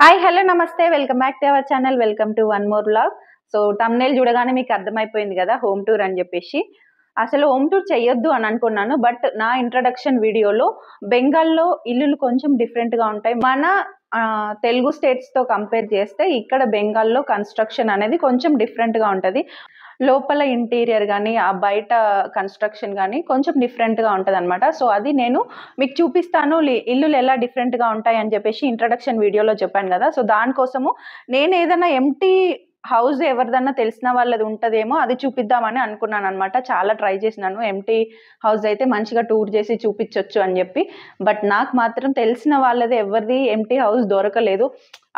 Hi hello నమస్తే welcome back to our channel welcome to one more vlog. So thumbnail చూడగానే మీకు అర్థమైపోయింది కదా హోమ్ టూర్ అని చెప్పేసి. అసలు హోమ్ టూర్ చేయొద్దు అని అనుకున్నాను, బట్ నా ఇంట్రడక్షన్ వీడియోలో బెంగాల్లో ఇల్లులు కొంచెం డిఫరెంట్గా ఉంటాయి. మన తెలుగు స్టేట్స్తో కంపేర్ చేస్తే ఇక్కడ బెంగాల్లో కన్స్ట్రక్షన్ అనేది కొంచెం డిఫరెంట్గా ఉంటుంది. లోపల ఇంటీరియర్ కానీ ఆ బయట కన్స్ట్రక్షన్ కానీ కొంచెం డిఫరెంట్గా ఉంటుంది అనమాట. సో అది నేను మీకు చూపిస్తాను, ఇల్లులు ఎలా డిఫరెంట్గా ఉంటాయి అని చెప్పేసి ఇంట్రడక్షన్ వీడియోలో చెప్పాను కదా. సో దానికోసము నేను ఏదైనా ఎంటీ హౌస్ ఎవరిదన్నా తెలిసిన వాళ్ళది ఉంటుందేమో అది చూపిద్దామని అనుకున్నాను అనమాట. చాలా ట్రై చేసినాను, ఎంటీ హౌస్ అయితే మంచిగా టూర్ చేసి చూపించవచ్చు అని చెప్పి. బట్ నాకు మాత్రం తెలిసిన వాళ్ళది ఎవరిది ఎంటీ హౌస్ దొరకలేదు.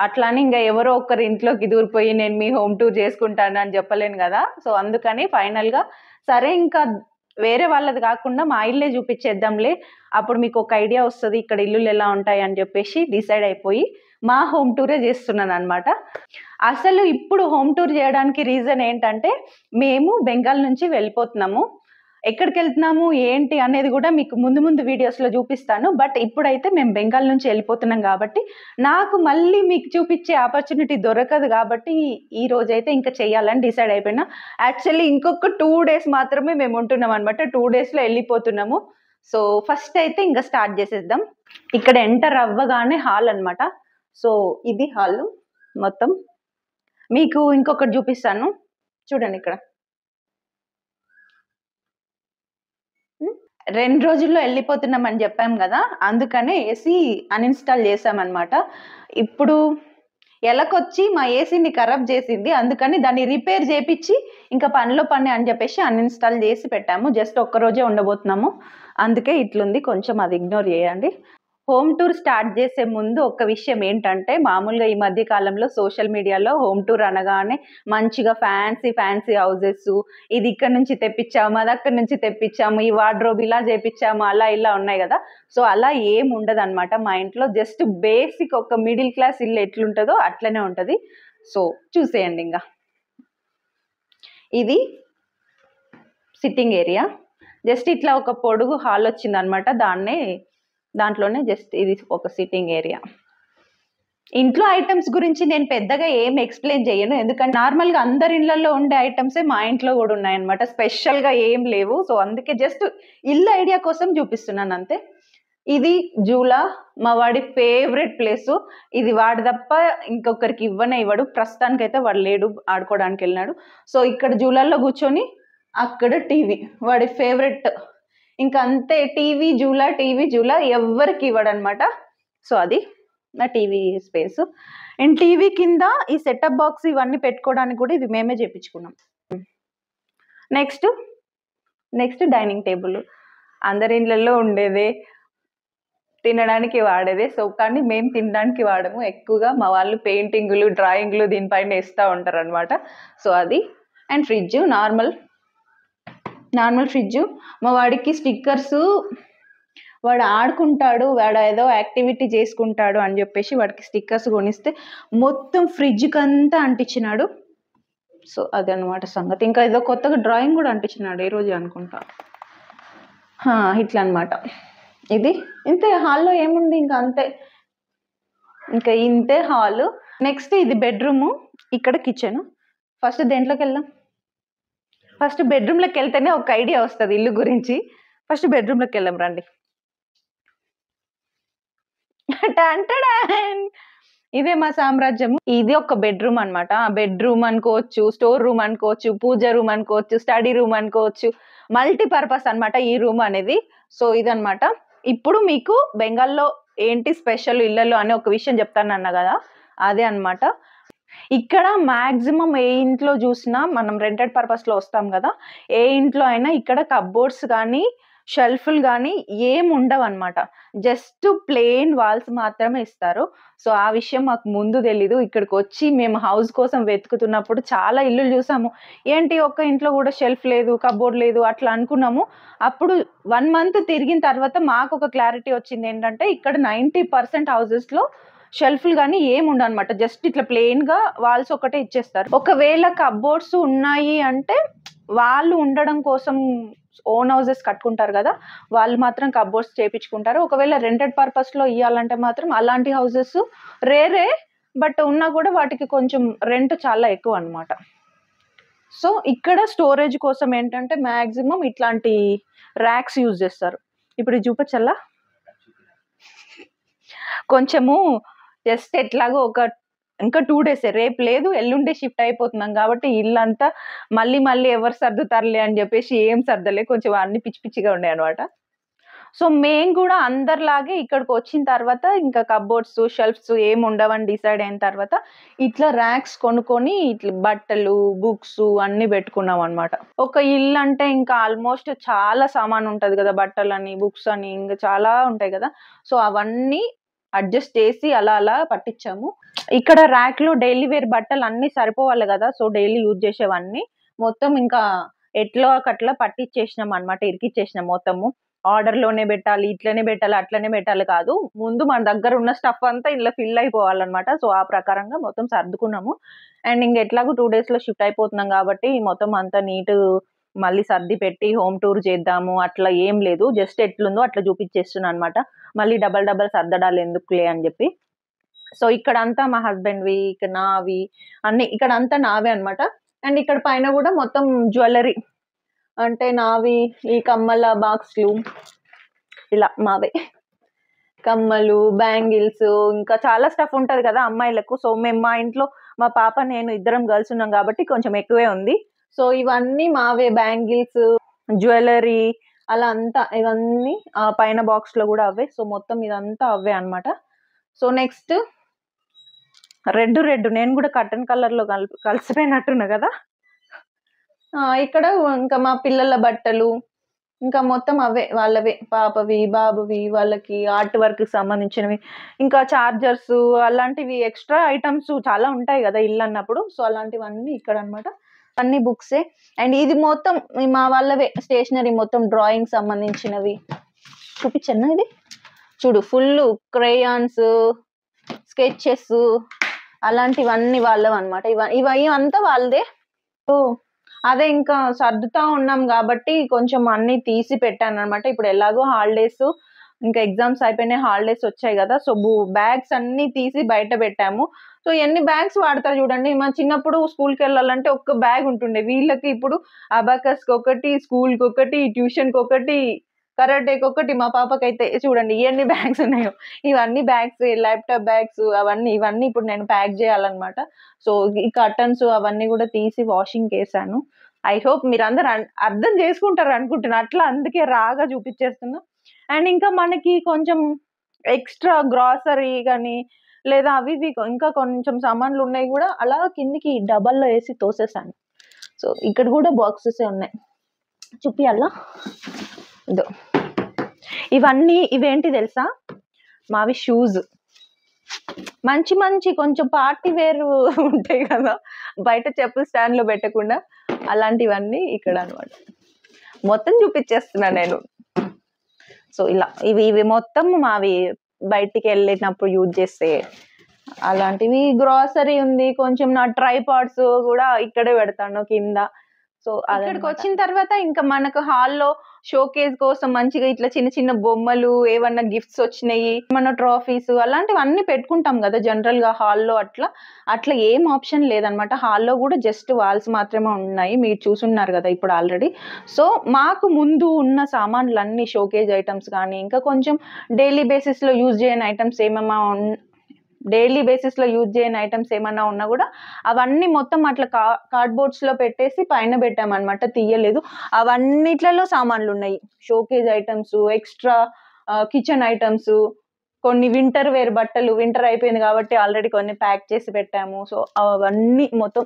అట్లానే ఇంకా ఎవరో ఒకరి ఇంట్లోకి దూరిపోయి నేను మీ హోమ్ టూర్ చేసుకుంటాను అని చెప్పలేను కదా. సో అందుకని ఫైనల్గా సరే ఇంకా వేరే వాళ్ళది కాకుండా మా ఇల్లే చూపించేద్దాంలే, అప్పుడు మీకు ఒక ఐడియా వస్తుంది ఇక్కడ ఇల్లులు ఎలా ఉంటాయి అని చెప్పేసి డిసైడ్ అయిపోయి మా హోమ్ టూరే చేస్తున్నాను అనమాట. అసలు ఇప్పుడు హోమ్ టూర్ చేయడానికి రీజన్ ఏంటంటే మేము బెంగాల్ నుంచి వెళ్ళిపోతున్నాము. ఎక్కడికి వెళ్తున్నాము ఏంటి అనేది కూడా మీకు ముందు ముందు వీడియోస్లో చూపిస్తాను. బట్ ఇప్పుడైతే మేము బెంగాల్ నుంచి వెళ్ళిపోతున్నాం కాబట్టి నాకు మళ్ళీ మీకు చూపించే ఆపర్చునిటీ దొరకదు కాబట్టి ఈ రోజైతే ఇంకా చెయ్యాలని డిసైడ్ అయిపోయినా. యాక్చువల్లీ ఇంకొక 2 days మాత్రమే మేము ఉంటున్నాం అనమాట. 2 daysలో వెళ్ళిపోతున్నాము. సో ఫస్ట్ అయితే ఇంకా స్టార్ట్ చేసేద్దాం. ఇక్కడ ఎంటర్ అవ్వగానే హాల్ అనమాట. సో ఇది హాల్ మొత్తం. మీకు ఇంకొకటి చూపిస్తాను చూడండి. ఇక్కడ 2 రోజుల్లో వెళ్ళిపోతున్నాం అని చెప్పాం కదా, అందుకనే ఏసీ అన్ఇన్స్టాల్ చేసామన్నమాట. ఇప్పుడు ఎలకొచ్చి మా ఏసీని ఖరాబ్ చేసింది, అందుకని దాన్ని రిపేర్ చేపించి ఇంకా పనిలో పని అని చెప్పేసి అన్ఇన్స్టాల్ చేసి పెట్టాము. జస్ట్ ఒక్కరోజే ఉండబోతున్నాము, అందుకే ఇట్లుంది. కొంచెం అది ఇగ్నోర్ చేయండి. హోమ్ టూర్ స్టార్ట్ చేసే ముందు ఒక విషయం ఏంటంటే, మామూలుగా ఈ మధ్య కాలంలో సోషల్ మీడియాలో హోమ్ టూర్ అనగానే మంచిగా ఫ్యాన్సీ హౌసెస్, ఇది ఇక్కడ నుంచి తెప్పించాము, అది అక్కడి నుంచి తెప్పించాము, ఈ వార్డ్రోబ్ ఇలా చేపించాము, అలా ఇలా ఉన్నాయి కదా. సో అలా ఏం ఉండదు అనమాట. మా ఇంట్లో జస్ట్ బేసిక్ ఒక మిడిల్ క్లాస్ ఇల్లు ఎట్లుంటుందో అట్లనే ఉంటుంది. సో చూసేయండి. ఇంకా ఇది సిట్టింగ్ ఏరియా. జస్ట్ ఇట్లా ఒక పొడుగు హాల్ వచ్చింది అనమాట. దాంట్లోనే జస్ట్ ఇది ఒక సిట్టింగ్ ఏరియా. ఇంట్లో ఐటమ్స్ గురించి నేను పెద్దగా ఏం ఎక్స్ప్లెయిన్ చేయను, ఎందుకంటే నార్మల్గా అందరి ఇళ్లలో ఉండే ఐటమ్సే మా ఇంట్లో కూడా ఉన్నాయన్నమాట. స్పెషల్గా ఏం లేవు. సో అందుకే జస్ట్ ఇల్లు ఐడియా కోసం చూపిస్తున్నాను అంతే. ఇది జూలా, మా వాడి ఫేవరెట్ ప్లేసు. ఇది వాడి తప్ప ఇంకొకరికి ఇవ్వడు. ప్రస్తుతానికైతే వాడు లేడు, ఆడుకోవడానికి వెళ్ళినాడు. సో ఇక్కడ జూలాల్లో కూర్చొని అక్కడ టీవీ, వాడి ఫేవరెట్. ఇంకా అంతే, టీవీ జూలా ఎవరికి ఇవ్వడనమాట. సో అది నా టీవీ స్పేస్. అండ్ టీవీ కింద ఈ సెటప్ బాక్స్ ఇవన్నీ పెట్టుకోవడానికి కూడా ఇది మేమే చేపించుకున్నాం. Next dining table. అందరి ఇళ్ళల్లో ఉండేదే, తినడానికి వాడేదే. సో కానీ మేము తినడానికి వాడము ఎక్కువగా. మా వాళ్ళు పెయింటింగ్లు డ్రాయింగ్లు దీనిపైన వేస్తూ ఉంటారు అనమాట. సో అది. And fridge, normal fridge. మా వాడికి స్టిక్కర్స్, వాడు ఆడుకుంటాడు, వాడు ఏదో యాక్టివిటీ చేసుకుంటాడు అని చెప్పేసి వాడికి స్టిక్కర్స్ కొనిస్తే మొత్తం ఫ్రిడ్జ్కి అంతా అంటించినాడు. సో అదనమాట సంగతి. ఇంకా ఏదో కొత్తగా డ్రాయింగ్ కూడా అంటించినాడు ఈ రోజు అనుకుంటా. ఇట్లా అనమాట. ఇది ఇంతే. హాల్లో ఏముంది ఇంకా అంతే, ఇంకా ఇంతే హాల్. నెక్స్ట్ ఇది బెడ్రూము, ఇక్కడ కిచెన్. ఫస్ట్ దేంట్లోకి వెళ్దాం. ఫస్ట్ బెడ్రూమ్లోకి వెళ్తేనే ఒక ఐడియా వస్తుంది ఇల్లు గురించి. ఫస్ట్ బెడ్రూమ్లోకి వెళ్దాం రండి. ఇదే మా సామ్రాజ్యము. ఇది ఒక బెడ్రూమ్ అనమాట. బెడ్రూమ్ అనుకోవచ్చు, స్టోర్ రూమ్ అనుకోవచ్చు, పూజ రూమ్ అనుకోవచ్చు, స్టడీ రూమ్ అనుకోవచ్చు, మల్టీపర్పస్ అనమాట ఈ రూమ్ అనేది. సో ఇదనమాట. ఇప్పుడు మీకు బెంగాల్లో ఏంటి స్పెషల్ ఇళ్ళలో అనే ఒక విషయం చెప్తానన్నా కదా, అదే అనమాట. ఇక్కడ మ్యాక్సిమం ఏ ఇంట్లో చూసినా, మనం రెంటెడ్ పర్పస్లో వస్తాం కదా, ఏ ఇంట్లో అయినా ఇక్కడ కప్బోర్డ్స్ కానీ షెల్ఫ్లు కానీ ఏం ఉండవు అనమాట. జస్ట్ ప్లెయిన్ వాల్స్ మాత్రమే ఇస్తారు. సో ఆ విషయం మాకు ముందు తెలీదు. ఇక్కడికి వచ్చి మేము హౌస్ కోసం వెతుకుతున్నప్పుడు చాలా ఇల్లు చూసాము. ఏంటి ఒక్క ఇంట్లో కూడా షెల్ఫ్ లేదు, కప్బోర్డ్ లేదు అట్లా అనుకున్నాము. అప్పుడు 1 month తిరిగిన తర్వాత మాకు ఒక క్లారిటీ వచ్చింది. ఏంటంటే ఇక్కడ 90% హౌసెస్లో షెల్ఫ్లు కానీ ఏమి ఉండవు అనమాట. జస్ట్ ఇట్లా ప్లెయిన్గా వాల్స్ ఒకటే ఇచ్చేస్తారు. ఒకవేళ కప్బోర్డ్స్ ఉన్నాయి అంటే వాళ్ళు ఉండడం కోసం ఓన్ హౌసెస్ కట్టుకుంటారు కదా, వాళ్ళు మాత్రం కప్బోర్డ్స్ చేయించుకుంటారు. ఒకవేళ రెంటెడ్ పర్పస్లో ఇవ్వాలంటే మాత్రం అలాంటి హౌసెస్ రేరే. బట్ ఉన్నా కూడా వాటికి కొంచెం రెంట్ చాలా ఎక్కువ అన్నమాట. సో ఇక్కడ స్టోరేజ్ కోసం ఏంటంటే మాక్సిమం ఇట్లాంటి ర్యాక్స్ యూజ్ చేస్తారు. ఇప్పుడు ఇది చూపించల్లా కొంచెము జస్ట్ ఎట్లాగో ఇంకా 2 డేసే, రేపు లేదు ఎల్లుండే షిఫ్ట్ అయిపోతున్నాం కాబట్టి ఇల్లంతా మళ్ళీ ఎవరు సర్దుతారులే అని చెప్పేసి ఏం సర్దలే, కొంచెం అన్ని పిచ్చి పిచ్చిగా ఉండే అనమాట. సో మేము కూడా అందరిలాగే ఇక్కడికి వచ్చిన తర్వాత ఇంకా కబోర్డ్స్ షెల్ఫ్స్ ఏం ఉండవని డిసైడ్ అయిన తర్వాత ఇట్లా ర్యాక్స్ కొనుక్కొని ఇట్లా బట్టలు బుక్స్ అన్ని పెట్టుకున్నాం అనమాట. ఒక ఇల్లు అంటే ఇంకా ఆల్మోస్ట్ చాలా సామాన్ ఉంటది కదా, బట్టలని బుక్స్ అని ఇంకా చాలా ఉంటాయి కదా. సో అవన్నీ అడ్జస్ట్ చేసి అలా పట్టించాము. ఇక్కడ ర్యాక్ లో డైలీ వేర్ బట్టలు అన్ని సరిపోవాలి కదా, సో డైలీ యూజ్ చేసేవన్నీ మొత్తం ఇంకా ఎట్లో అట్లా పట్టించేసినాం అనమాట, ఇరికిచ్చేసినాం మొత్తము. ఆర్డర్ లోనే పెట్టాలి, ఇట్లనే పెట్టాలి, అట్లనే పెట్టాలి కాదు, ముందు మన దగ్గర ఉన్న స్టఫ్ అంతా ఇలా ఫిల్ అయిపోవాలన్నమాట. సో ఆ ప్రకారంగా మొత్తం సర్దుకున్నాము. అండ్ ఇంక ఎట్లాగో 2 days లో షిఫ్ట్ అయిపోతున్నాం కాబట్టి మొత్తం అంతా నీట్ మళ్ళీ సర్ది పెట్టి హోమ్ టూర్ చేద్దాము అట్లా ఏం లేదు, జస్ట్ ఎట్లుందో అట్లా చూపించేస్తున్నాను అనమాట. మళ్ళీ డబల్ సర్దడాలు ఎందుకులే అని చెప్పి. సో ఇక్కడంతా మా హస్బెండ్వి, ఇక్కడ నావి అన్ని, ఇక్కడ అంతా నావే అనమాట. అండ్ ఇక్కడ పైన కూడా మొత్తం జ్యువెలరీ అంటే నావి, ఈ కమ్మల బాక్స్లు ఇలా మావే, కమ్మలు బ్యాంగిల్స్ ఇంకా చాలా స్టఫ్ ఉంటది కదా అమ్మాయిలకు. సో మేము మా ఇంట్లో మా పాప నేను ఇద్దరం గర్ల్స్ ఉన్నాం కాబట్టి కొంచెం ఎక్కువే ఉంది. సో ఇవన్నీ మావే, బ్యాంగిల్స్ జ్యువెలరీ అలా అంతా ఇవన్నీ ఆ పైన బాక్స్ లో కూడా అవే. సో మొత్తం ఇదంతా అవే అనమాట. సో నెక్స్ట్ రెడ్ నేను కూడా కటన్ కలర్ లో కలిసిపోయినట్టున్నా కదా. ఇక్కడ ఇంకా మా పిల్లల బట్టలు ఇంకా మొత్తం అవే, వాళ్ళవే, పాపవి బాబువి, వాళ్ళకి ఆర్ట్ వర్క్ కి సంబంధించినవి, ఇంకా చార్జర్స్ అలాంటివి ఎక్స్ట్రా ఐటమ్స్ చాలా ఉంటాయి కదా ఇల్లు అన్నప్పుడు. సో అలాంటివన్నీ ఇక్కడ అనమాట, అన్ని బుక్సే. అండ్ ఇది మొత్తం మా వాళ్ళవే స్టేషనరీ, మొత్తం డ్రాయింగ్ సంబంధించినవి. చూపించన్నా ఇది చూడు, ఫుల్ క్రేయాన్స్, స్కెచెస్ అలాంటివన్నీ వాళ్ళవి అనమాట. ఇవి అంతా వాళ్ళదే. సో అదే ఇంకా సర్దుతా ఉన్నాం కాబట్టి కొంచెం అన్ని తీసి పెట్టాను అనమాట. ఇప్పుడు ఎలాగో హాలిడేస్, ఇంకా ఎగ్జామ్స్ అయిపోయినాయి, హాలిడేస్ వచ్చాయి కదా. సో బ్యాగ్స్ అన్ని తీసి బయట పెట్టాము. సో ఎన్ని బ్యాగ్స్ వాడతారు చూడండి. మా చిన్నప్పుడు స్కూల్కి వెళ్ళాలంటే ఒక్క బ్యాగ్ ఉంటుండే, వీళ్ళకి ఇప్పుడు అబాకస్ కి ఒకటి, స్కూల్ కి ఒకటి, ట్యూషన్ కి ఒకటి, కరాటేకి ఒకటి. మా పాపకైతే చూడండి ఎన్ని బ్యాగ్స్ ఉన్నాయో. ఇవన్నీ బ్యాగ్స్, ల్యాప్టాప్ బ్యాగ్స్ ఇవన్నీ ఇప్పుడు నేను ప్యాక్ చేయాలన్నమాట. సో ఈ కర్టన్స్ అవన్నీ కూడా తీసి వాషింగ్ వేసాను. ఐ హోప్ మీరు అందరు అర్థం చేసుకుంటారు అనుకుంటున్నా, అట్లా అందుకే రాగా చూపించేస్తున్నా. అండ్ ఇంకా మనకి కొంచెం ఎక్స్ట్రా గ్రాసరీ కానీ లేదా అవి ఇంకా కొంచెం సామాన్లు ఉన్నాయి కూడా, అలా కిందికి డబల్లో వేసి తోసేసాను. సో ఇక్కడ కూడా బాక్సెస్ ఉన్నాయి, చూపియాలా. ఇదో ఇవన్నీ ఇవేంటి తెలుసా, మావి షూస్. మంచి కొంచెం పార్టీ వేర్ ఉంటాయి కదా, బయట చెప్పులు స్టాండ్ లో పెట్టకుండా, అలాంటివన్నీ ఇక్కడ అనమాట. మొత్తం చూపించేస్తున్నా నేను. సో ఇలా ఇవి మొత్తం మావి, బయటికి వెళ్ళినప్పుడు యూజ్ చేస్తే అలాంటివి. గ్రాసరీ ఉంది, కొంచెం నా ట్రైపాడ్స్ కూడా ఇక్కడే పెడతాను కింద. సో అక్కడికి వచ్చిన తర్వాత ఇంకా మనకు హాల్లో షోకేస్ కోసం మంచిగా ఇట్లా చిన్న చిన్న బొమ్మలు, ఏమన్నా గిఫ్ట్స్ వచ్చినాయి, మన ట్రాఫీస్ అలాంటివన్నీ పెట్టుకుంటాం కదా జనరల్ గా హాల్లో. అట్లా ఏం ఆప్షన్ లేదనమాట. హాల్లో కూడా జస్ట్ వాల్స్ మాత్రమే ఉన్నాయి, మీరు చూసున్నారు కదా ఇప్పుడు ఆల్రెడీ. సో మాకు ముందు ఉన్న సామాన్లు అన్ని షోకేజ్ ఐటమ్స్ కానీ, ఇంకా కొంచెం డైలీ బేసిస్ లో యూజ్ చేయని ఐటమ్స్ ఏమన్నా ఉన్నా కూడా అవన్నీ మొత్తం అట్లా కార్డ్బోర్డ్స్ లో పెట్టేసి పైన పెట్టామన్నమాట, తీయలేదు. అవన్నిట్లలో సామాన్లు ఉన్నాయి, showcase items, extra kitchen items, కొన్ని వింటర్ వేర్ బట్టలు. వింటర్ అయిపోయింది కాబట్టి ఆల్రెడీ కొన్ని ప్యాక్ చేసి పెట్టాము. సో అవన్నీ మొత్తం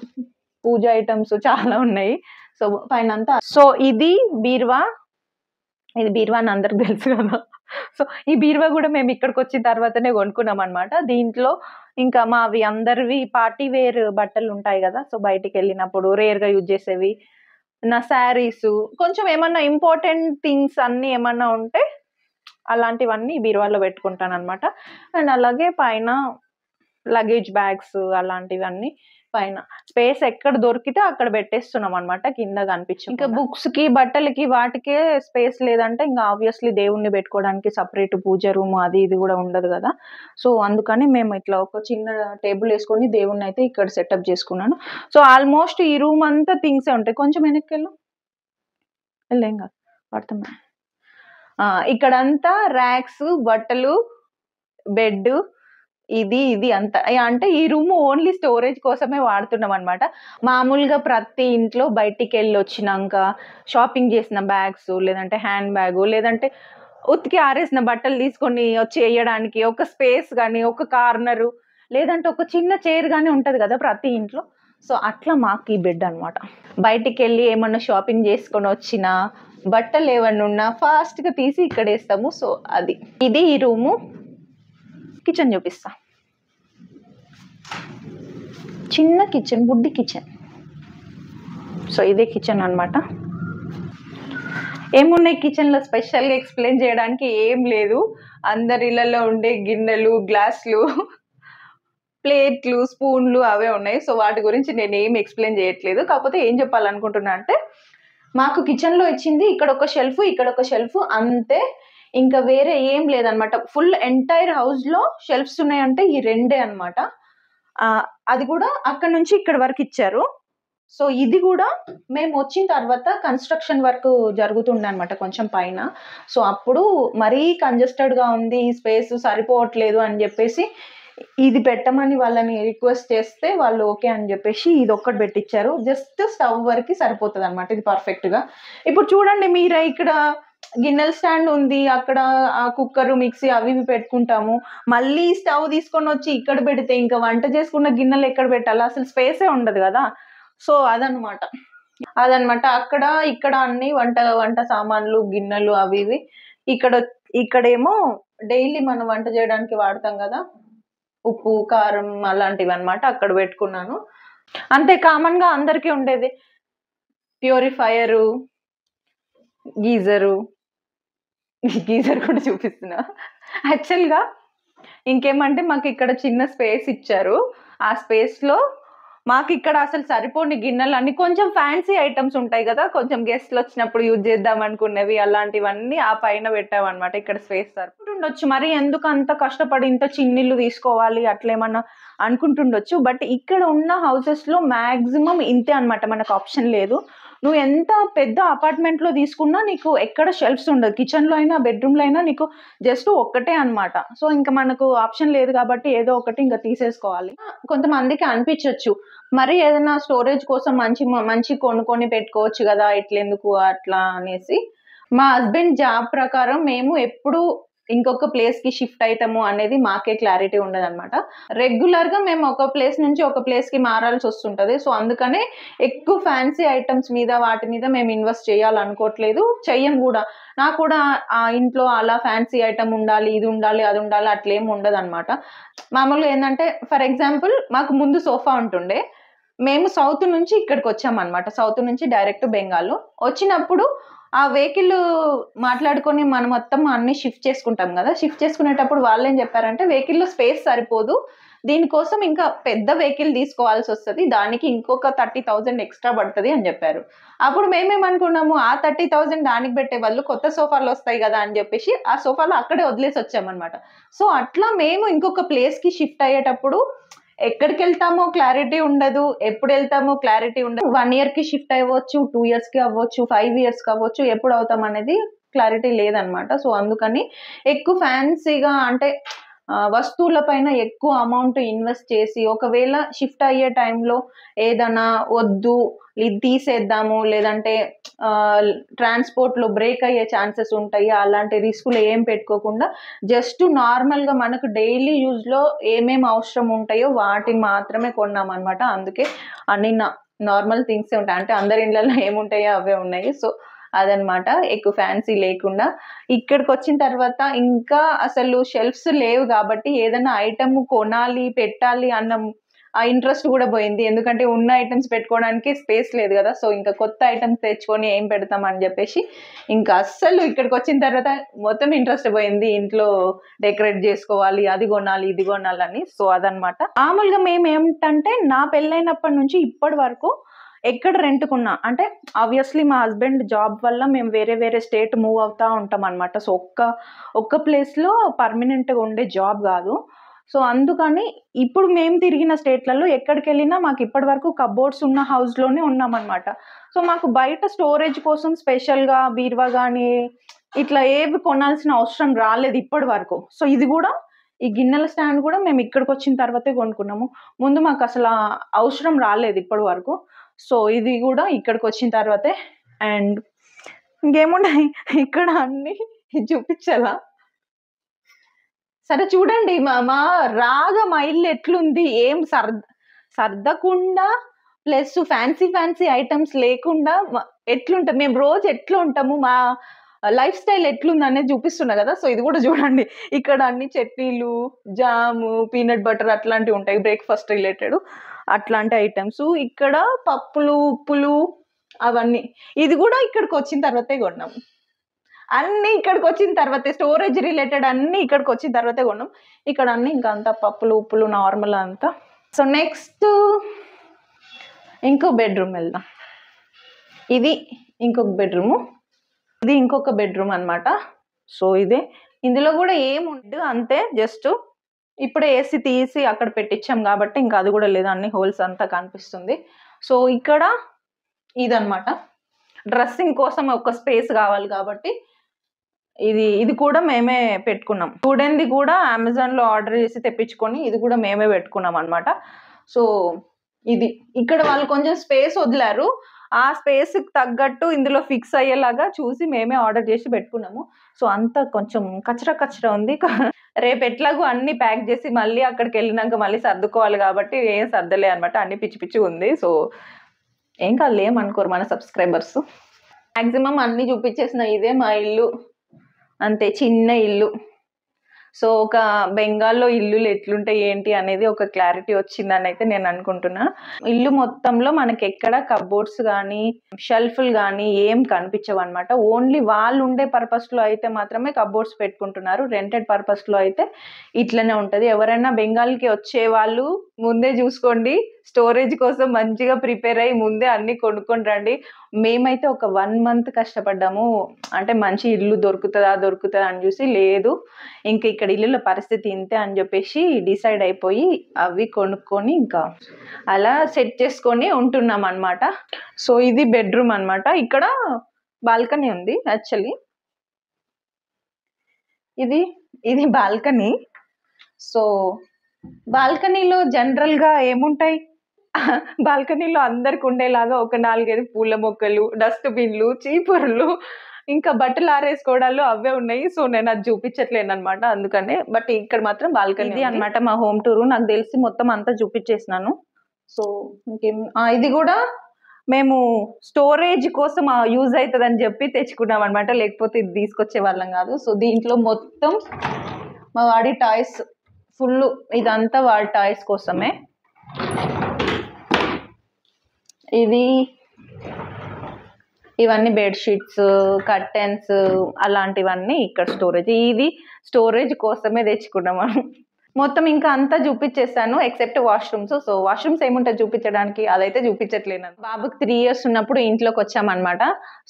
పూజ ఐటమ్స్ చాలా ఉన్నాయి. సో పైన అంతా. సో ఇది బీరువా అని అందరికి తెలుసు కదా. సో ఈ బీరువా కూడా మేము ఇక్కడికి వచ్చిన తర్వాతనే కొనుక్కున్నాం అనమాట. దీంట్లో ఇంకా మావి అందరివి పార్టీ వేర్ బట్టలు ఉంటాయి కదా, సో బయటికి వెళ్ళినప్పుడు రేర్ గా యూజ్ చేసేవి, నా శారీస్, కొంచెం ఏమన్నా ఇంపార్టెంట్ థింగ్స్ అన్ని ఏమన్నా ఉంటే అలాంటివన్నీ బీరువాలో పెట్టుకుంటాను అనమాట. అండ్ అలాగే పైన లగేజ్ బ్యాగ్స్ అలాంటివన్నీ పైన. స్పేస్ ఎక్కడ దొరికితే అక్కడ పెట్టేస్తున్నాం అనమాట, కింద కనిపించకుండా. ఇంకా బుక్స్ కి బట్టలకి వాటికే స్పేస్ లేదంటే ఇంకా ఆబ్వియస్లీ దేవుణ్ణి పెట్టుకోవడానికి సపరేట్ పూజ రూమ్ అది ఇది కూడా ఉండదు కదా. సో అందుకని మేము ఇట్లా ఒక చిన్న టేబుల్ వేసుకొని దేవుణ్ణి అయితే ఇక్కడ సెటప్ చేసుకున్నాను. సో ఆల్మోస్ట్ ఈ రూమ్ అంతా థింగ్సే ఉంటాయి. కొంచెం వెనక్కి వెళ్ళేం కాదు పడుతున్నా. ఇక్కడంతా ర్యాక్స్, బట్టలు, బెడ్, ఇది అంతా. అంటే ఈ రూమ్ ఓన్లీ స్టోరేజ్ కోసమే వాడుతున్నాం అనమాట. మామూలుగా ప్రతి ఇంట్లో బయటికి వెళ్ళి వచ్చినాక షాపింగ్ చేసిన బ్యాగ్స్, లేదంటే హ్యాండ్ బ్యాగ్, లేదంటే ఉతికి ఆరేసిన బట్టలు తీసుకొని వచ్చి వేయడానికి ఒక స్పేస్ కానీ, ఒక కార్నరు, లేదంటే ఒక చిన్న చైర్ కానీ ఉంటుంది కదా ప్రతి ఇంట్లో. సో అట్లా మాకు ఈ బెడ్ అనమాట. బయటికి వెళ్ళి ఏమన్నా షాపింగ్ చేసుకొని వచ్చినా, బట్టలు ఏమన్నా ఉన్నా ఫాస్ట్గా తీసి ఇక్కడ వేస్తాము. సో అది ఇది ఈ రూము. కిచెన్ చూపిస్తా. చిన్న కిచెన్, బుడ్డి కిచెన్. సో ఇదే కిచెన్ అనమాట. ఏమున్నాయి కిచెన్లో స్పెషల్గా ఎక్స్ప్లెయిన్ చేయడానికి ఏం లేదు. అందరి ఇళ్ళలో ఉండే గిన్నెలు, గ్లాసులు, ప్లేట్లు, స్పూన్లు అవే ఉన్నాయి. సో వాటి గురించి నేను ఏం ఎక్స్ప్లెయిన్ చేయట్లేదు. కాకపోతే ఏం చెప్పాలనుకుంటున్నా అంటే, మాకు కిచెన్లో ఇచ్చింది ఇక్కడ ఒక షెల్ఫ్, ఇక్కడ ఒక షెల్ఫ్, అంతే. ఇంకా వేరే ఏం లేదనమాట. ఫుల్ ఎంటైర్ హౌస్లో షెల్ఫ్స్ ఉన్నాయంటే ఈ రెండే అనమాట. అది కూడా అక్కడ నుంచి ఇక్కడ వరకు ఇచ్చారు. సో ఇది కూడా మేము వచ్చిన తర్వాత కన్స్ట్రక్షన్ వర్క్ జరుగుతుండే అనమాట కొంచెం పైన. సో అప్పుడు మరీ కంజెస్టెడ్గా ఉంది, ఈ స్పేస్ సరిపోవట్లేదు అని చెప్పేసి ఇది పెట్టమని వాళ్ళని రిక్వెస్ట్ చేస్తే వాళ్ళు ఓకే అని చెప్పేసి ఇది ఒక్కటి పెట్టించారు. జస్ట్ స్టవ్ వరకు సరిపోతుంది అనమాట ఇది పర్ఫెక్ట్గా. ఇప్పుడు చూడండి మీరే, ఇక్కడ గిన్నెల స్టాండ్ ఉంది, అక్కడ ఆ కుక్కర్, మిక్సీ అవి ఇవి పెట్టుకుంటాము. మళ్ళీ స్టవ్ తీసుకొని వచ్చి ఇక్కడ పెడితే ఇంకా వంట చేసుకున్న గిన్నెలు ఎక్కడ పెట్టాలి, అసలు స్పేసే ఉండదు కదా. సో అదనమాట. అక్కడ ఇక్కడ అన్ని వంట సామాన్లు, గిన్నెలు అవి ఇవి. ఇక్కడేమో డైలీ మనం వంట చేయడానికి వాడతాం కదా, ఉప్పు, కారం అలాంటివి అనమాట. అక్కడ పెట్టుకున్నాను. అంతే కామన్ గా అందరికీ ఉండేది ప్యూరిఫైయరు, గీజర్ కూడా చూపిస్తున్నా. యాక్చువల్గా ఇంకేమంటే మాకు ఇక్కడ చిన్న స్పేస్ ఇచ్చారు. ఆ స్పేస్లో మాకు ఇక్కడ అసలు సరిపోని గిన్నెలు అన్ని, కొంచెం ఫ్యాన్సీ ఐటమ్స్ ఉంటాయి కదా, కొంచెం గెస్ట్లు వచ్చినప్పుడు యూజ్ చేద్దాం అనుకునేవి, అలాంటివన్నీ ఆ పైన పెట్టామన్నమాట. ఇక్కడ స్పేస్ సరిపోతుండొచ్చు, మరి ఎందుకు అంత కష్టపడి ఇంత చిన్నిళ్ళు తీసుకోవాలి అట్లేమన్నా అనుకుంటుండొచ్చు. బట్ ఇక్కడ ఉన్న హౌసెస్లో మ్యాక్సిమం ఇంతే అనమాట, మనకు ఆప్షన్ లేదు. నువ్వు ఎంత పెద్ద అపార్ట్మెంట్లో తీసుకున్నా నీకు ఎక్కడ షెల్ఫ్స్ ఉండదు. కిచెన్లో అయినా బెడ్రూమ్లో అయినా నీకు జస్ట్ ఒక్కటే అనమాట. సో ఇంకా మనకు ఆప్షన్ లేదు కాబట్టి ఏదో ఒకటి ఇంకా తీసేసుకోవాలి. కొంతమందికి అనిపించవచ్చు మరి ఏదైనా స్టోరేజ్ కోసం మంచి కొనుక్కొని పెట్టుకోవచ్చు కదా, ఇట్లెందుకు అట్లా అనేసి. మా హస్బెండ్ జాబ్ ప్రకారం మేము ఎప్పుడు ఇంకొక ప్లేస్ కి షిఫ్ట్ అవుతాము అనేది మాకే క్లారిటీ ఉండదు అనమాట. రెగ్యులర్ గా మేము ఒక ప్లేస్ నుంచి ఒక ప్లేస్ కి మారాల్సి వస్తుంటది. సో అందుకనే ఎక్కువ ఫ్యాన్సీ ఐటమ్స్ మీద వాటి మీద మేము ఇన్వెస్ట్ చేయాలనుకోవట్లేదు, చెయ్యం కూడా. నాకు కూడా ఆ ఇంట్లో అలా ఫ్యాన్సీ ఐటమ్ ఉండాలి, ఇది ఉండాలి, అది ఉండాలి అట్లేం ఉండదు అనమాట. మామూలుగా ఏంటంటే, ఫర్ ఎగ్జాంపుల్ మాకు ముందు సోఫా ఉంటుండే, మేము సౌత్ నుంచి ఇక్కడికి వచ్చామన్నమాట. సౌత్ నుంచి డైరెక్ట్ బెంగాల్ వచ్చినప్పుడు ఆ వెహికల్ మాట్లాడుకొని మనం మొత్తం అన్ని షిఫ్ట్ చేసుకుంటాం కదా. షిఫ్ట్ చేసుకునేటప్పుడు వాళ్ళు ఏం చెప్పారంటే, వెహికల్లో స్పేస్ సరిపోదు, దీనికోసం ఇంకా పెద్ద వెహికల్ తీసుకోవాల్సి వస్తుంది, దానికి ఇంకొక 30,000 ఎక్స్ట్రా పడుతుంది అని చెప్పారు. అప్పుడు మేమేమనుకున్నాము, ఆ 30,000 దానికి పెట్టే వాళ్ళు కొత్త సోఫాలు వస్తాయి కదా అని చెప్పేసి ఆ సోఫాలు అక్కడే వదిలేసి వచ్చామన్నమాట. సో అట్లా మేము ఇంకొక ప్లేస్కి షిఫ్ట్ అయ్యేటప్పుడు ఎక్కడికి వెళ్తామో క్లారిటీ ఉండదు, ఎప్పుడు వెళ్తామో క్లారిటీ ఉండదు. 1 year కి షిఫ్ట్ అవ్వచ్చు, 2 years కి అవ్వచ్చు, 5 years కి అవ్వచ్చు, ఎప్పుడు అవుతాం అనేది క్లారిటీ లేదనమాట. సో అందుకని ఎక్కువ ఫ్యాన్సీగా అంటే వస్తువుల పైన ఎక్కువ అమౌంట్ ఇన్వెస్ట్ చేసి, ఒకవేళ షిఫ్ట్ అయ్యే టైంలో ఏదైనా వద్దు ఇది తీసేద్దాము, లేదంటే ట్రాన్స్పోర్ట్లో బ్రేక్ అయ్యే ఛాన్సెస్ ఉంటాయి, అలాంటి రిస్కులు ఏం పెట్టుకోకుండా జస్ట్ నార్మల్గా మనకు డైలీ యూజ్లో ఏమేమి అవసరం ఉంటాయో వాటిని మాత్రమే కొన్నాం అనమాట. అందుకే అన్ని నార్మల్ థింగ్సే ఉంటాయి, అంటే అందరి ఇళ్ళల్లో ఏముంటాయో అవే ఉన్నాయి. సో అదనమాట, ఎక్కువ ఫ్యాన్సీ లేకుండా. ఇక్కడికి వచ్చిన తర్వాత ఇంకా అసలు షెల్ఫ్స్ లేవు కాబట్టి ఏదైనా ఐటమ్ కొనాలి, పెట్టాలి అన్న ఆ ఇంట్రెస్ట్ కూడా పోయింది. ఎందుకంటే ఉన్న ఐటమ్స్ పెట్టుకోవడానికి స్పేస్ లేదు కదా. సో ఇంకా కొత్త ఐటమ్స్ తెచ్చుకొని ఏం పెడతాం అని చెప్పేసి ఇంకా అస్సలు ఇక్కడికి వచ్చిన తర్వాత మొత్తం ఇంట్రెస్ట్ పోయింది. ఇంట్లో డెకరేట్ చేసుకోవాలి, అది కొనాలి, ఇది కొనాలని. సో అదనమాట. మామూలుగా మేము ఏమిటంటే నా పెళ్ళైనప్పటి నుంచి ఇప్పటి వరకు ఎక్కడ రెంట్కున్నా అంటే ఆబ్వియస్లీ మా హస్బెండ్ జాబ్ వల్ల మేము వేరే వేరే స్టేట్ మూవ్ అవుతా ఉంటాం అనమాట. సో ఒక్క ప్లేస్లో పర్మనెంట్గా ఉండే జాబ్ కాదు. సో అందుకని ఇప్పుడు మేము తిరిగిన స్టేట్లలో ఎక్కడికి వెళ్ళినా మాకు ఇప్పటి వరకు కబోర్డ్స్ ఉన్న హౌస్లోనే ఉన్నామన్నమాట. సో మాకు బయట స్టోరేజ్ కోసం స్పెషల్గా బీరువా కానీ ఇట్లా ఏవి కొనాల్సిన అవసరం రాలేదు ఇప్పటి వరకు. సో ఇది కూడా ఈ గిన్నెల స్టాండ్ కూడా మేము ఇక్కడికి వచ్చిన తర్వాతే కొనుక్కున్నాము. ముందు మాకు అసలు అవసరం రాలేదు ఇప్పటి వరకు. సో ఇది కూడా ఇక్కడికి వచ్చిన తర్వాతే. అండ్ ఇంకేమున్నాయి ఇక్కడ అన్ని చూపించాలా? సరే చూడండి, మా మా ఇల్లు ఎట్లుంది, ఏం సర్దకుండా ప్లస్ ఫ్యాన్సీ ఐటమ్స్ లేకుండా ఎట్లుంటాం, మేము రోజు ఎట్లా ఉంటాము, మా లైఫ్ స్టైల్ ఎట్లుంది అనేది చూపిస్తున్నా కదా. సో ఇది కూడా చూడండి, ఇక్కడ అన్ని చట్నీలు, జాము, పీనట్ బటర్ అట్లాంటివి ఉంటాయి, బ్రేక్ఫాస్ట్ రిలేటెడ్ అట్లాంటి ఐటమ్స్. ఇక్కడ పప్పులు, ఉప్పులు అవన్నీ ఇది కూడా ఇక్కడికి వచ్చిన తర్వాతే కొన్నాం. అన్నీ ఇక్కడికి వచ్చిన తర్వాతే, స్టోరేజ్ రిలేటెడ్ అన్నీ ఇక్కడికి వచ్చిన తర్వాతే కొన్నాం. ఇక్కడ అన్నీ ఇంకా అంతా పప్పులు, ఉప్పులు నార్మల్ అంతా. సో నెక్స్ట్ ఇంకో బెడ్రూమ్ వెళ్దాం. ఇది ఇంకొక బెడ్రూము, ఇది ఇంకొక బెడ్రూమ్ అనమాట. సో ఇదే, ఇందులో కూడా ఏముండదు అంతే, జస్ట్ ఇప్పుడే ఏసీ తీసి అక్కడ పెట్టించాం కాబట్టి ఇంకా అది కూడా లేదు, అన్ని హోల్స్ అంతా కనిపిస్తుంది. సో ఇక్కడ ఇదనమాట, డ్రెస్సింగ్ కోసం ఒక స్పేస్ కావాలి కాబట్టి ఇది కూడా మేమే పెట్టుకున్నాం. చూడండి కూడా అమెజాన్లో ఆర్డర్ చేసి తెప్పించుకొని ఇది కూడా మేమే పెట్టుకున్నాం అనమాట. సో ఇది ఇక్కడ వాళ్ళు కొంచెం స్పేస్ వదిలారు, ఆ స్పేస్కి తగ్గట్టు ఇందులో ఫిక్స్ అయ్యేలాగా చూసి మేమే ఆర్డర్ చేసి పెట్టుకున్నాము. సో అంతా కొంచెం కచరా ఉంది. రేపు ఎట్లాగో అన్ని ప్యాక్ చేసి మళ్ళీ అక్కడికి వెళ్ళినాక మళ్ళీ సర్దుకోవాలి కాబట్టి ఏం సర్దలే అనమాట, అన్ని పిచ్చి ఉంది. సో ఏం కాదు, ఏమనుకోరు మన సబ్స్క్రైబర్స్. మ్యాక్సిమం అన్ని చూపించేసిన, ఇదే మా ఇల్లు అంతే, చిన్న ఇల్లు. సో ఒక బెంగాల్లో ఇల్లులు ఎట్లుంటాయి ఏంటి అనేది ఒక క్లారిటీ వచ్చిందని అయితే నేను అనుకుంటున్నా. ఇల్లు మొత్తంలో మనకి ఎక్కడ కబోర్డ్స్ కానీ షెల్ఫ్లు కానీ ఏం కనిపించవు అనమాట. ఓన్లీ వాళ్ళు ఉండే పర్పస్లో అయితే మాత్రమే కబోర్డ్స్ పెట్టుకుంటున్నారు, రెంటెడ్ పర్పస్లో అయితే ఇట్లనే ఉంటుంది. ఎవరైనా బెంగాల్కి వచ్చే వాళ్ళు ముందే చూసుకోండి, స్టోరేజ్ కోసం మంచిగా ప్రిపేర్ అయ్యి ముందే అన్ని కొనుక్కొని రండి. మేమైతే ఒక 1 month కష్టపడ్డాము, అంటే మంచి ఇల్లు దొరుకుతుందా అని చూసి, లేదు ఇంక ఇక్కడ ఇల్లుల పరిస్థితి ఇంతే అని చెప్పేసి డిసైడ్ అయిపోయి అవి కొనుక్కొని ఇంకా అలా సెట్ చేసుకొని ఉంటున్నాం అనమాట. సో ఇది బెడ్రూమ్ అనమాట. ఇక్కడ బాల్కనీ ఉంది యాక్చువల్లీ, ఇది బాల్కనీ. సో బాల్కనీలో జనరల్గా ఏముంటాయి, బాల్కనీలో అందరికి ఉండేలాగా ఒక 4-5 పూల మొక్కలు, డస్ట్బిన్లు, చీపుర్లు, ఇంకా బట్టలు ఆరేసుకోవడాలు అవే ఉన్నాయి. సో నేను అది చూపించట్లేను అనమాట అందుకనే. బట్ ఇక్కడ మాత్రం బాల్కనీ ఇది అనమాట మా హోమ్ టూర్. నాకు తెలిసి మొత్తం అంతా చూపించేసినాను. సో ఇంకేం, ఇది కూడా మేము స్టోరేజ్ కోసం యూజ్ అవుతుందని చెప్పి తెచ్చుకున్నాం అనమాట, లేకపోతే ఇది తీసుకొచ్చే వాళ్ళం కాదు. సో దీంట్లో మొత్తం మా వాడి టాయ్స్ ఫుల్, ఇదంతా వాడి టాయ్స్ కోసమే. ఇవన్నీ బెడ్షీట్స్, కర్టెన్స్ అలాంటివన్నీ ఇక్కడ స్టోరేజ్. ఇది స్టోరేజ్ కోసమే తెచ్చుకున్నాము మొత్తం. ఇంకా అంతా చూపించేస్తాను ఎక్సెప్ట్ వాష్రూమ్స్. సో వాష్రూమ్స్ ఏముంటుంది చూపించడానికి, అదైతే చూపించట్లేను. బాబుకి 3 years ఉన్నప్పుడు ఇంట్లోకి వచ్చామన్నమాట.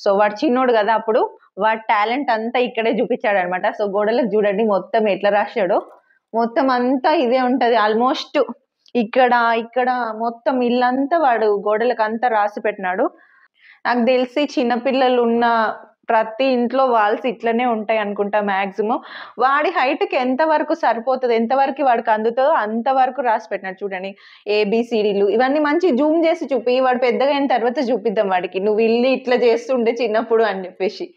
సో వాడు చిన్నోడు కదా, అప్పుడు వాడి టాలెంట్ అంతా ఇక్కడే చూపించాడు అనమాట. సో గోడలకు చూడండి మొత్తం ఎట్లా రాశాడో, మొత్తం అంతా ఇదే ఉంటది ఆల్మోస్ట్. ఇక్కడ మొత్తం ఇల్లంతా వాడు గోడలకు అంతా రాసి పెట్టినాడు. నాకు తెలిసి చిన్నపిల్లలు ఉన్న ప్రతి ఇంట్లో వాల్స్ ఇట్లనే ఉంటాయి అనుకుంటా మ్యాక్సిమం. వాడి హైట్కి ఎంతవరకు సరిపోతుంది, ఎంతవరకు వాడికి అందుతుందో అంతవరకు రాసి పెట్టినాడు. చూడండి ABCDలు ఇవన్నీ మంచి జూమ్ చేసి చూపి, వాడు పెద్దగా అయిన తర్వాత చూపిద్దాం వాడికి, నువ్వు ఇల్లు ఇట్లా చేస్తుండే చిన్నప్పుడు అని చెప్పేసి,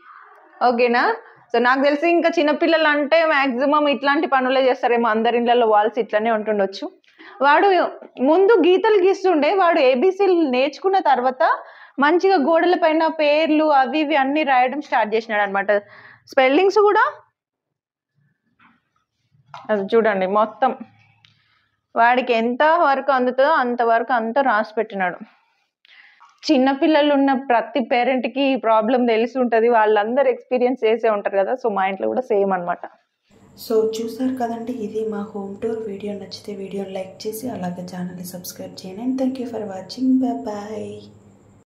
ఓకేనా? సో నాకు తెలిసి ఇంకా చిన్నపిల్లలు అంటే మ్యాక్సిమం ఇట్లాంటి పనులే చేస్తారేమో, అందరి ఇళ్ళల్లో వాల్స్ ఇట్లనే ఉంటుండొచ్చు. వాడు ముందు గీతలు గీస్తుండే, వాడు ABCలు నేర్చుకున్న తర్వాత మంచిగా గోడల పైన పేర్లు అవి ఇవి అన్ని రాయడం స్టార్ట్ చేసినాడు అనమాట. స్పెల్లింగ్స్ కూడా అది చూడండి మొత్తం వాడికి ఎంత వరకు అందుతుందో అంతవరకు అంతా రాసి పెట్టినాడు. చిన్నపిల్లలు ఉన్న ప్రతి పేరెంట్కి ఈ ప్రాబ్లం తెలిసి ఉంటుంది, వాళ్ళందరూ ఎక్స్పీరియన్స్ చేసే ఉంటారు కదా. సో మా ఇంట్లో కూడా సేమ్ అనమాట. సో చూసారు కదండి, ఇది మా హోమ్ టూర్. వీడియో నచ్చితే వీడియోని లైక్ చేసి అలాగే ఛానల్ని సబ్స్క్రైబ్ చేయండి. And thank you for watching. Bye.